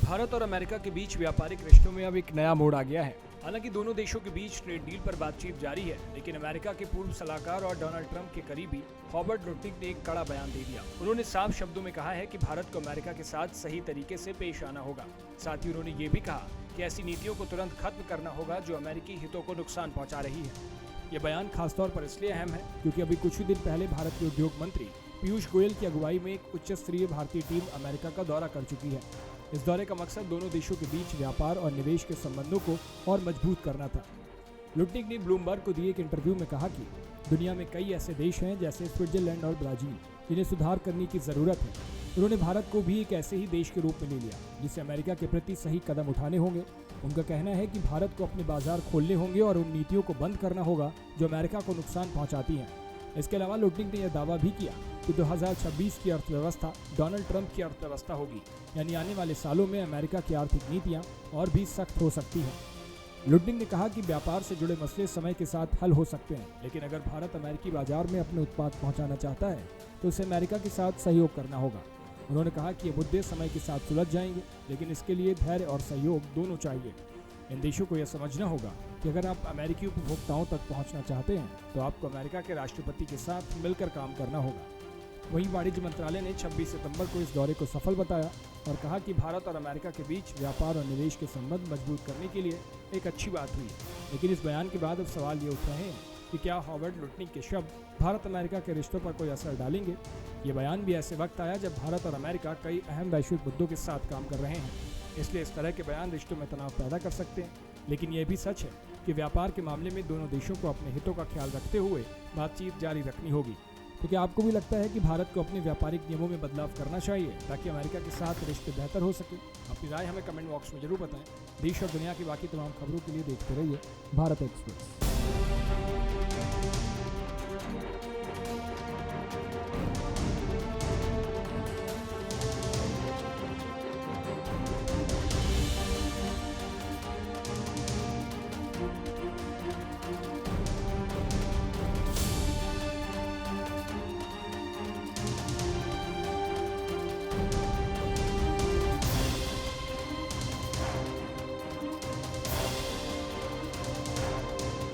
भारत और अमेरिका के बीच व्यापारिक रिश्तों में अब एक नया मोड़ आ गया है। हालांकि दोनों देशों के बीच ट्रेड डील पर बातचीत जारी है, लेकिन अमेरिका के पूर्व सलाहकार और डोनाल्ड ट्रंप के करीबी हॉवर्ड लुटनिक ने एक कड़ा बयान दे दिया। उन्होंने साफ शब्दों में कहा है कि भारत को अमेरिका के साथ सही तरीके से पेश आना होगा। साथ ही उन्होंने ये भी कहा कि ऐसी नीतियों को तुरंत खत्म करना होगा जो अमेरिकी हितों को नुकसान पहुंचा रही है। ये बयान खासतौर पर इसलिए अहम है क्योंकि अभी कुछ ही दिन पहले भारत के उद्योग मंत्री पीयूष गोयल की अगुवाई में एक उच्च स्तरीय भारतीय टीम अमेरिका का दौरा कर चुकी है। इस दौरे का मकसद दोनों देशों के बीच व्यापार और निवेश के संबंधों को और मजबूत करना था। लुटनिक ने ब्लूमबर्ग को दिए एक इंटरव्यू में कहा कि दुनिया में कई ऐसे देश हैं जैसे स्विट्जरलैंड और ब्राजील जिन्हें सुधार करने की जरूरत है। उन्होंने भारत को भी एक ऐसे ही देश के रूप में ले लिया जिसे अमेरिका के प्रति सही कदम उठाने होंगे। उनका कहना है कि भारत को अपने बाजार खोलने होंगे और उन नीतियों को बंद करना होगा जो अमेरिका को नुकसान पहुंचाती हैं। इसके अलावा लुटनिक ने यह दावा भी किया कि 2026 की अर्थव्यवस्था डोनाल्ड ट्रंप की अर्थव्यवस्था होगी, यानी आने वाले सालों में अमेरिका की आर्थिक नीतियां और भी सख्त हो सकती हैं। लुटनिक ने कहा कि व्यापार से जुड़े मसले समय के साथ हल हो सकते हैं, लेकिन अगर भारत अमेरिकी बाजार में अपने उत्पाद पहुंचाना चाहता है तो उसे अमेरिका के साथ सहयोग करना होगा। उन्होंने कहा कि ये मुद्दे समय के साथ सुलझ जाएंगे, लेकिन इसके लिए धैर्य और सहयोग दोनों चाहिए। इन देशों को यह समझना होगा कि अगर आप अमेरिकी उपभोक्ताओं तक पहुंचना चाहते हैं तो आपको अमेरिका के राष्ट्रपति के साथ मिलकर काम करना होगा। वहीं वाणिज्य मंत्रालय ने 26 सितंबर को इस दौरे को सफल बताया और कहा कि भारत और अमेरिका के बीच व्यापार और निवेश के संबंध मजबूत करने के लिए एक अच्छी बात हुई। लेकिन इस बयान के बाद अब सवाल ये उठ रहे हैं कि क्या हॉवर्ड लुटनिक के शब्द भारत अमेरिका के रिश्तों पर कोई असर डालेंगे। ये बयान भी ऐसे वक्त आया जब भारत और अमेरिका कई अहम वैश्विक मुद्दों के साथ काम कर रहे हैं, इसलिए इस तरह के बयान रिश्तों में तनाव पैदा कर सकते हैं। लेकिन यह भी सच है कि व्यापार के मामले में दोनों देशों को अपने हितों का ख्याल रखते हुए बातचीत जारी रखनी होगी। तो क्या आपको भी लगता है कि भारत को अपने व्यापारिक नियमों में बदलाव करना चाहिए ताकि अमेरिका के साथ रिश्ते बेहतर हो सके? अपनी राय हमें कमेंट बॉक्स में जरूर बताएं। देश और दुनिया की बाकी तमाम खबरों के लिए देखते रहिए भारत एक्सप्रेस।